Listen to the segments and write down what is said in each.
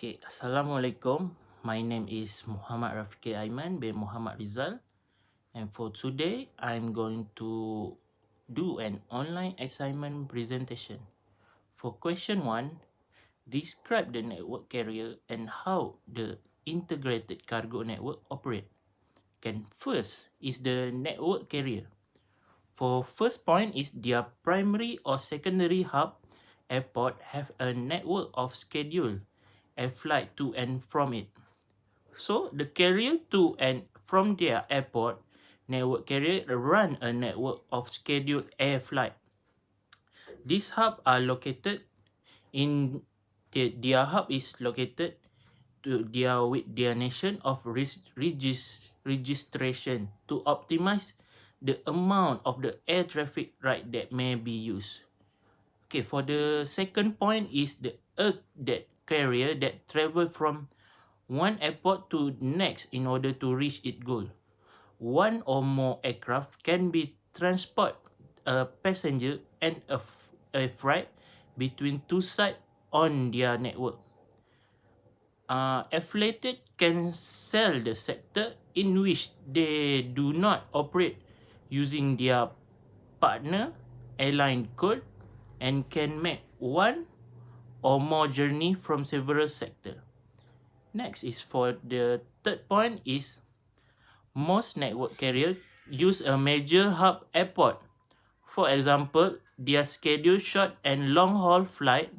Okay, Assalamualaikum. My name is Mohamad Rafiqi Aiman bin Mohamad Rizal, and for today, I'm going to do an online assignment presentation. For question 1, describe the network carrier and how the integrated cargo network operate. First is the network carrier. For first point is their primary or secondary hub airport have a network of scheduled air flight to and from it. So the carrier to and from their airport network carrier run a network of scheduled air flight. These hubs are located in their hub is located to their with their nation of registration to optimize the amount of the air traffic right that may be used. Okay, for the second point is the that carrier that travel from one airport to next in order to reach its goal. One or more aircraft can be transport a passenger and a freight between two sites on their network. Affiliated can sell the sector in which they do not operate using their partner airline code and can make one or more journey from several sectors. Next is for the third point is most network carriers use a major hub airport. For example, their scheduled short and long haul flight.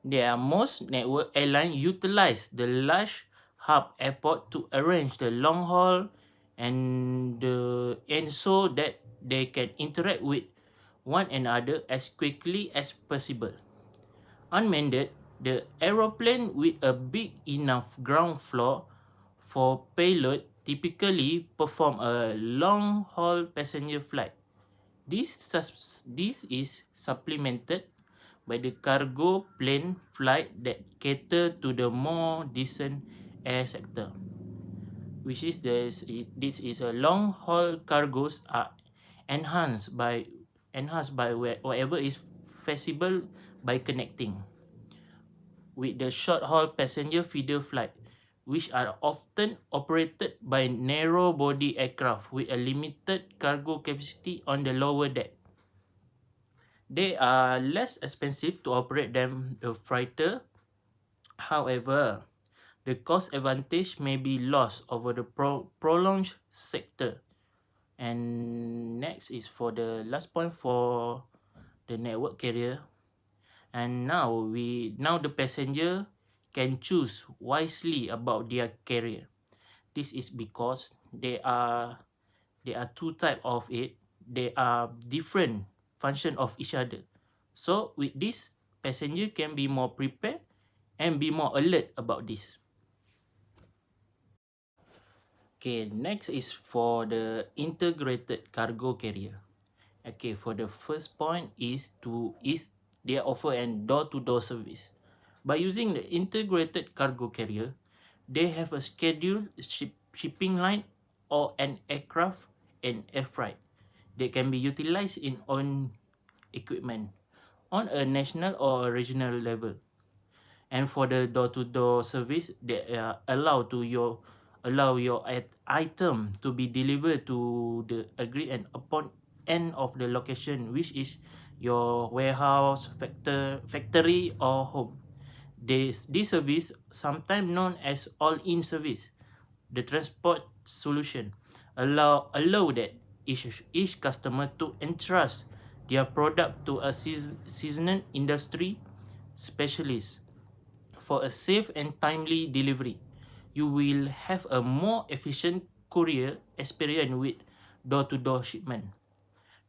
Most network airlines utilize the large hub airport to arrange the long haul and so that they can interact with one another as quickly as possible. Unmanned, the aeroplane with a big enough ground floor for payload typically perform a long-haul passenger flight. This is supplemented by the cargo plane flight that cater to the more distant air sector, which is this is a long-haul cargos are enhanced by whatever is feasible by connecting with the short-haul passenger feeder flight, which are often operated by narrow-body aircraft with a limited cargo capacity on the lower deck. They are less expensive to operate than a freighter. However, the cost advantage may be lost over the prolonged sector. And next is for the last point for the network carrier. And now the passenger can choose wisely about their carrier. This is because there are two type of it. They are different function of each other. So with this, passenger can be more prepared and be more alert about this. Okay, next is for the integrated cargo carrier. Okay, for the first point is they offer an door-to-door service. By using the integrated cargo carrier, they have a scheduled shipping line or an aircraft and air freight. They can be utilized in own equipment on a national or regional level. And for the door-to-door service, they allow your item to be delivered to the agreed and upon end of the location, which is your warehouse, factory or home. This service, sometimes known as all-in service, the transport solution, allow that each customer to entrust their product to a seasonal industry specialist for a safe and timely delivery. You will have a more efficient courier experience with door-to-door shipment.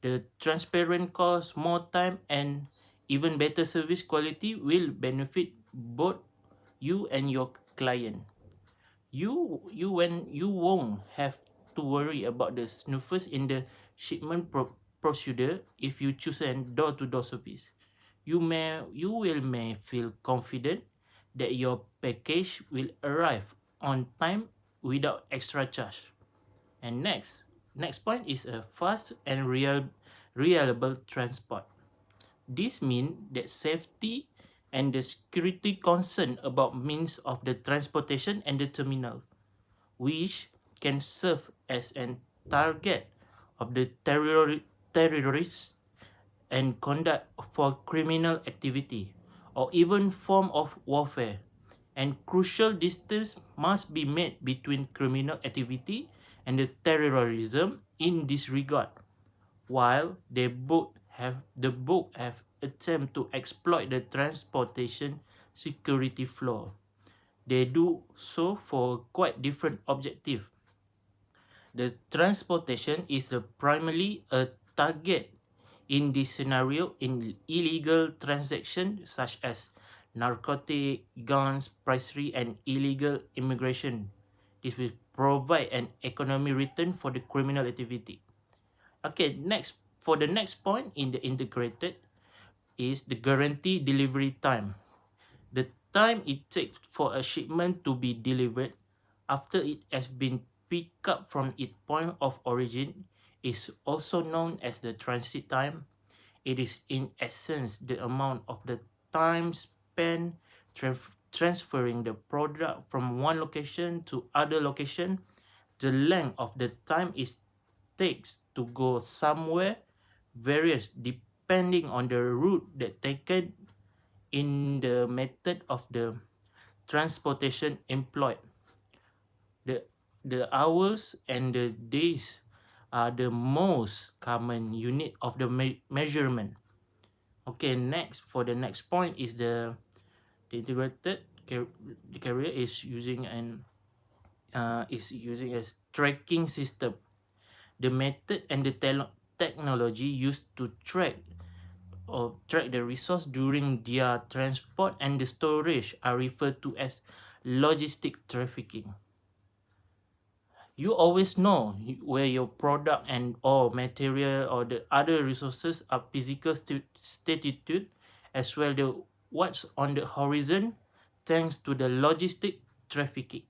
The transparent cost, more time, and even better service quality will benefit both you and your client. You won't have to worry about the snoopers in the shipment procedure if you choose a door-to-door service. You may feel confident that your package will arrive on time without extra charge. And next point is a fast and reliable transport. This means that safety and the security concern about means of the transportation and the terminal, which can serve as an target of the terrorists and conduct for criminal activity or even form of warfare. And crucial distance must be made between criminal activity and the terrorism in this regard. While the book have attempt to exploit the transportation security flaw, they do so for quite different objective. The transportation is primarily a target in this scenario in illegal transactions such as narcotic, guns, piracy, and illegal immigration. This will provide an economic return for the criminal activity. Okay, next for the next point in the integrated is the guaranteed delivery time. The time it takes for a shipment to be delivered after it has been picked up from its point of origin is also known as the transit time. It is in essence the amount of the time spent transferring the product from one location to other location. The length of the time it takes to go somewhere varies depending on the route that taken in the method of the transportation employed. The the hours and the days are the most common unit of the measurement. Okay, next for the next point is the integrated carrier is using as tracking system. The method and the technology used to track the resource during their transport and the storage are referred to as logistic trafficking. You always know where your product and or material or the other resources are physical statitude as well the what's on the horizon thanks to the logistic trafficking.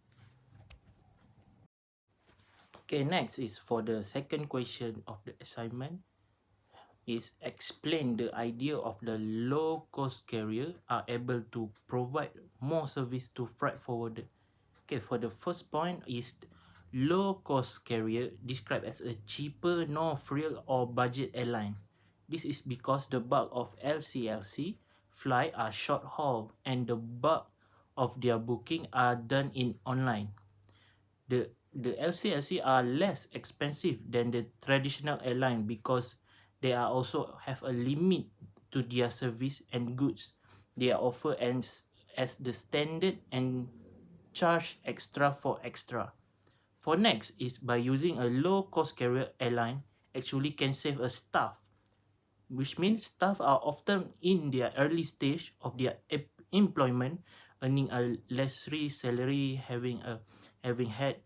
Okay, next is for the second question of the assignment is explain the idea of the low cost carrier are able to provide more service to freight forwarder. Okay, for the first point is low cost carrier described as a cheaper, no frill or budget airline. This is because the bulk of LCLC flight are short haul and the bulk of their booking are done in online. The LCLC are less expensive than the traditional airline because they are also have a limit to their service and goods they are offered as the standard and charge extra for extra. For next is by using a low cost carrier airline actually can save a staff, which means staff are often in their early stage of their employment, earning a lesser salary, having had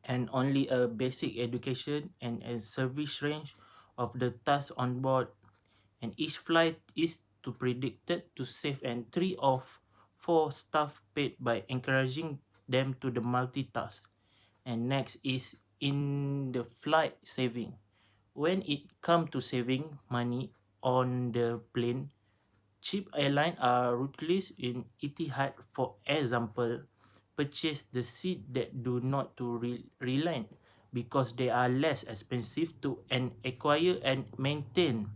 and only a basic education and a service range of the tasks on board, and each flight is to predicted to save and 3 of 4 staff paid by encouraging them to the multitask. And next is in the flight saving. When it come to saving money on the plane, cheap airlines are ruthless in Etihad, for example, purchase the seat that do not to relent because they are less expensive to and acquire and maintain.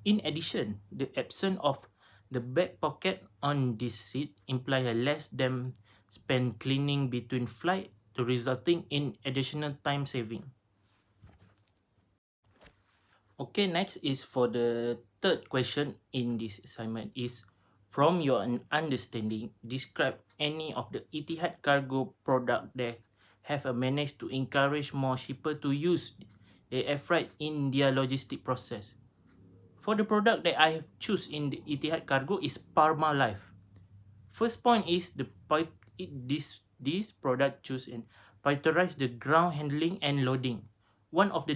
In addition, the absence of the back pocket on this seat imply a less than spend cleaning between flight to resulting in additional time saving. Okay, next is for the third question in this assignment is from your understanding, describe any of the Etihad cargo product that have managed to encourage more shipper to use the air freight in their logistic process. For the product that I have choose in the Etihad cargo is Parma Life. First point is this product choose and prioritize the ground handling and loading. One of the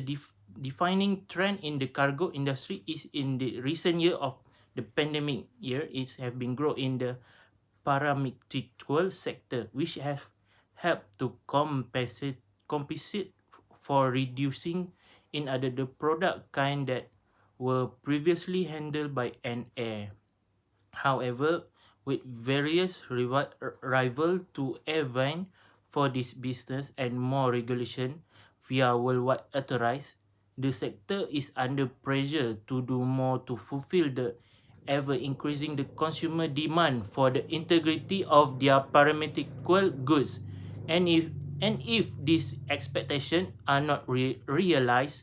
defining trend in the cargo industry is in the recent year of the pandemic year is have been grow in the paramedical sector, which have helped to compensate for reducing in other the product kind that were previously handled by an air. However, with various rival to Aiman for this business and more regulation via worldwide authorized, the sector is under pressure to do more to fulfill the ever increasing the consumer demand for the integrity of their pharmaceutical goods. And if these expectations are not realized,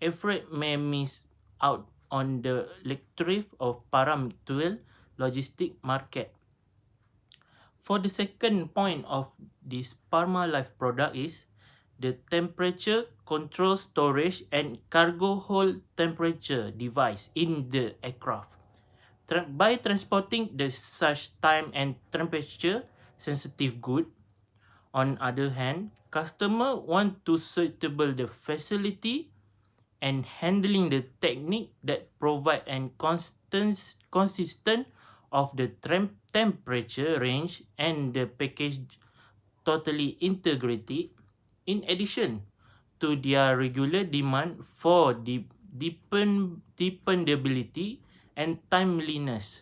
Alfred may miss out on the lucrative of pharmaceutical logistic market. For the second point of this Parma Life product is the temperature control storage and cargo hold temperature device in the aircraft. By transporting the such time and temperature sensitive good, on other hand, customer want to suitable the facility and handling the technique that provide an consistent of the temperature range and the package totally integrated in addition to their regular demand for dependability and timeliness.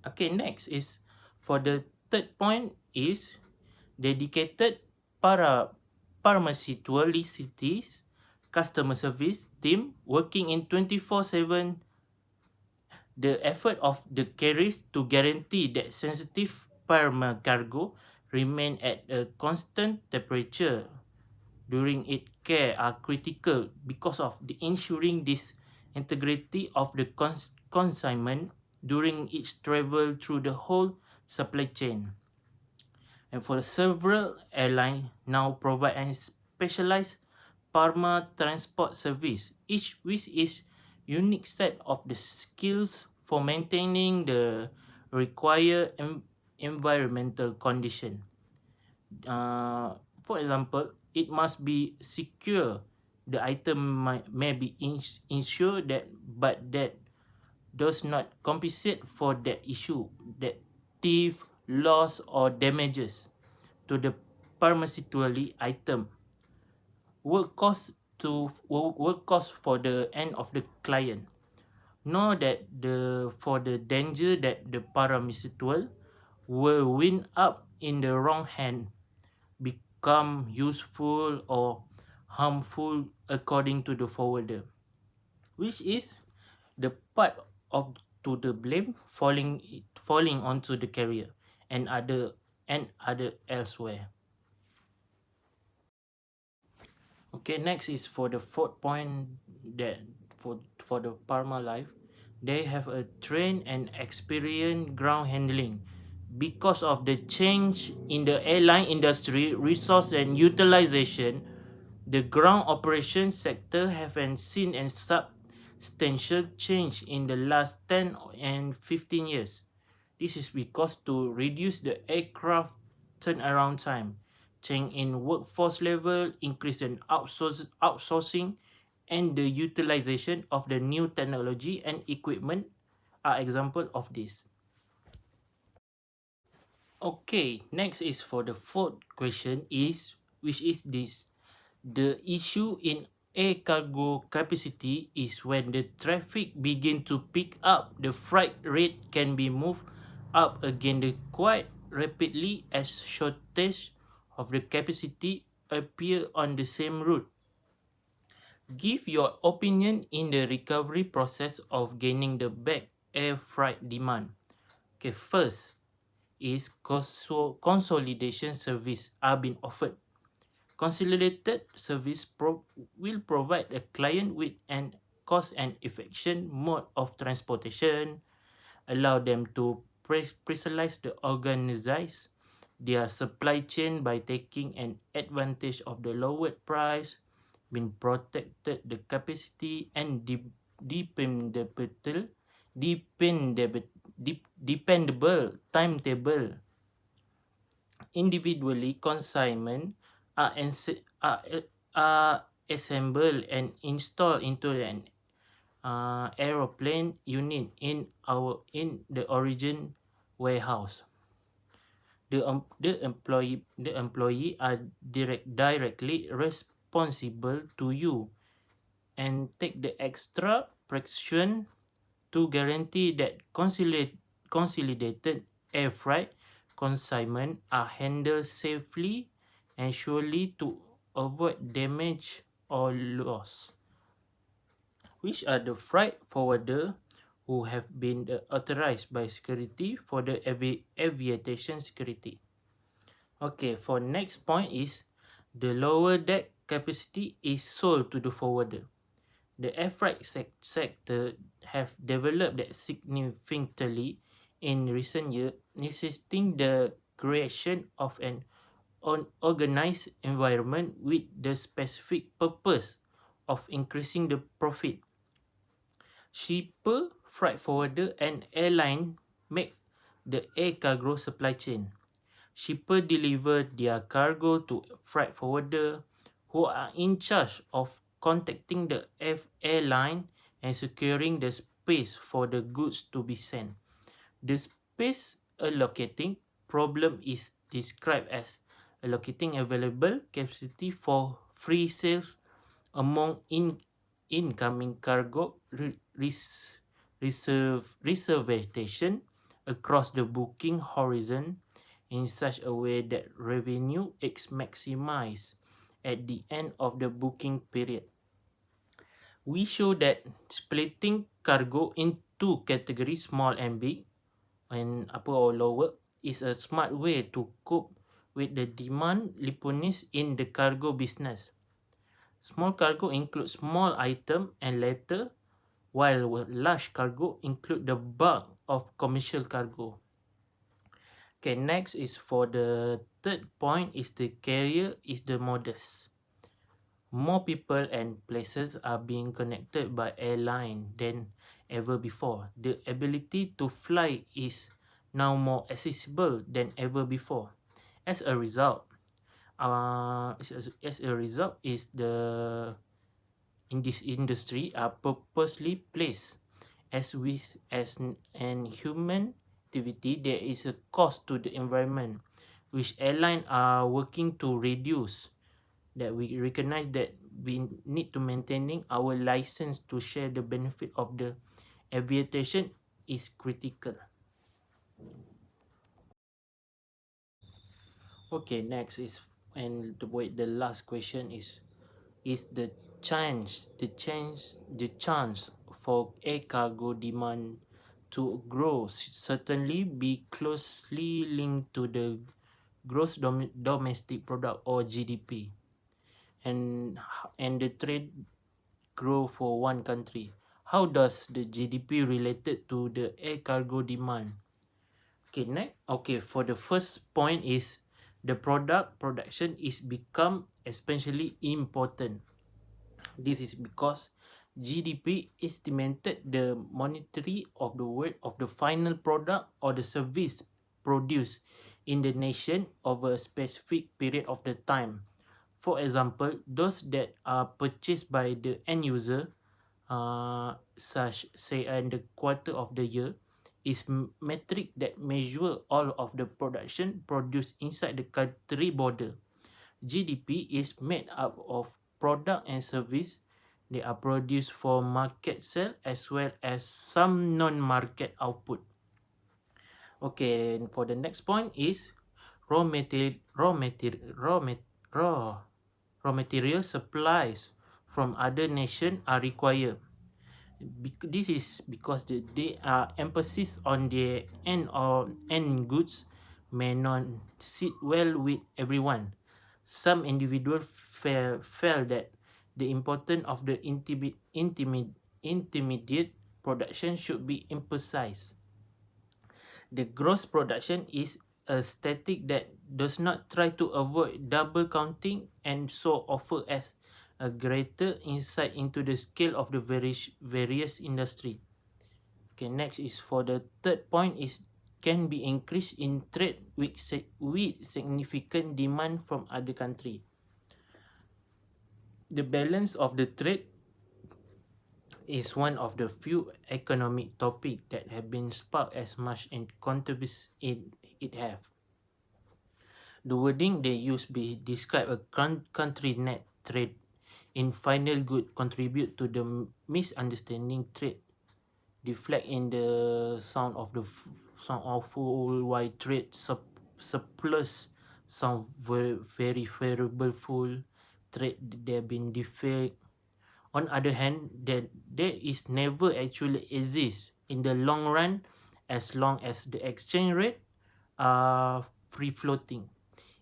Okay, next is for the third point is dedicated para pharmaceuticals customer service team working in 24/7 the effort of the carriers to guarantee that sensitive pharma cargo remain at a constant temperature during its care are critical because of the ensuring this integrity of the consignment during its travel through the whole supply chain. And for several airlines now provide a specialized pharma transport service, each with its unique set of the skills for maintaining the required environmental condition. For example, it must be secure. The item may be insured that, but that does not compensate for that issue, that thief, loss, or damages to the pharmaceutical item will cost for the end of the client. Nor that the for the danger that the pharmaceutical will wind up in the wrong hand, become useful or harmful according to the forwarder, which is the part of to the blame falling onto the carrier and other elsewhere. Okay, next is for the fourth point that for the Parma Life, they have a trained and experienced ground handling. Because of the change in the airline industry, resource and utilization, the ground operation sector have seen a substantial change in the last 10 and 15 years. This is because to reduce the aircraft turnaround time, change in workforce level, increase in outsourcing, and the utilization of the new technology and equipment are example of this. Okay, next is for the fourth question is which is this. The issue in air cargo capacity is when the traffic begin to pick up, the freight rate can be moved up again quite rapidly as shortage of the capacity appear on the same route. Give your opinion in the recovery process of gaining the back air freight demand. Okay, first is consolidation service are being offered. Consolidated service will provide a client with an cost and efficient mode of transportation, allow them to precise the organize their supply chain by taking an advantage of the lowered price, being protected the capacity and dependable timetable. Individually, consignment are, are assembled and installed into an aeroplane unit in the origin warehouse. The employee are directly responsible to you and take the extra precaution to guarantee that consolidated air freight consignment are handled safely and surely to avoid damage or loss. Which are the freight forwarder who have been authorized by security for the aviation security? Okay, for next point is the lower deck capacity is sold to the forwarder. The air freight sector have developed that significantly in recent years, necessitating the creation of an organized environment with the specific purpose of increasing the profit. Shipper, freight forwarder, and airline make the air cargo supply chain. Shipper deliver their cargo to freight forwarder who are in charge of contacting the airline and securing the space for the goods to be sent. The space allocating problem is described as allocating available capacity for free sales among incoming cargo reservation across the booking horizon in such a way that revenue is maximized at the end of the booking period. We show that splitting cargo into categories small and big and upper or lower is a smart way to cope with the demand liponess in the cargo business. Small cargo include small item and letter, while large cargo include the bulk of commercial cargo. Okay, next is for the third point is the carrier is the modest. More people and places are being connected by airline than ever before. The ability to fly is now more accessible than ever before. As a result, is the in this industry are purposely placed as with as an human activity. There is a cost to the environment which airlines are working to reduce, that we recognize that we need to maintaining our license to share the benefit of the aviation is critical. Okay, next is and the last question is the chance for air cargo demand to grow certainly be closely linked to the gross domestic product or GDP and the trade grow for one country. How does the GDP related to the air cargo demand? Okay, next. Okay, for the first point is the production is become especially important. This is because GDP estimated the monetary of the weight of the final product or the service produced in the nation over a specific period of the time. For example, those that are purchased by the end user, such say in the quarter of the year, is metric that measure all of the production produced inside the country border. GDP is made up of product and service. They are produced for market sale as well as some non-market output. Okay, and for the next point is raw material raw material raw mat- raw material supplies from other nations are required. This is because they are emphasis on the end goods may not sit well with everyone. Some individuals felt that the importance of the intermediate production should be emphasized. The gross production is a static that does not try to avoid double counting and so offer as a greater insight into the scale of the various industry. Okay, next is for the third point is can be increased in trade with significant demand from other country. The balance of the trade is one of the few economic topic that have been sparked as much in controversy it have. The wording they use be describe a country net trade in final good contribute to the misunderstanding trade deflect in the sound of sound of full wide trade surplus, sound very favorable full trade, there been defect. On other hand, there is never actually exist in the long run, as long as the exchange rate are free floating,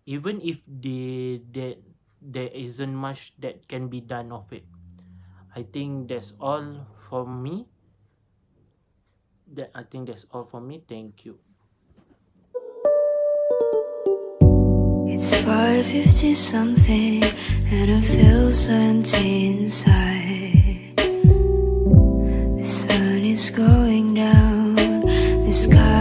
even if there isn't much that can be done of it. I think that's all for me. Thank you. It's 5:50 something and I feel so empty inside. The sun is going down, the sky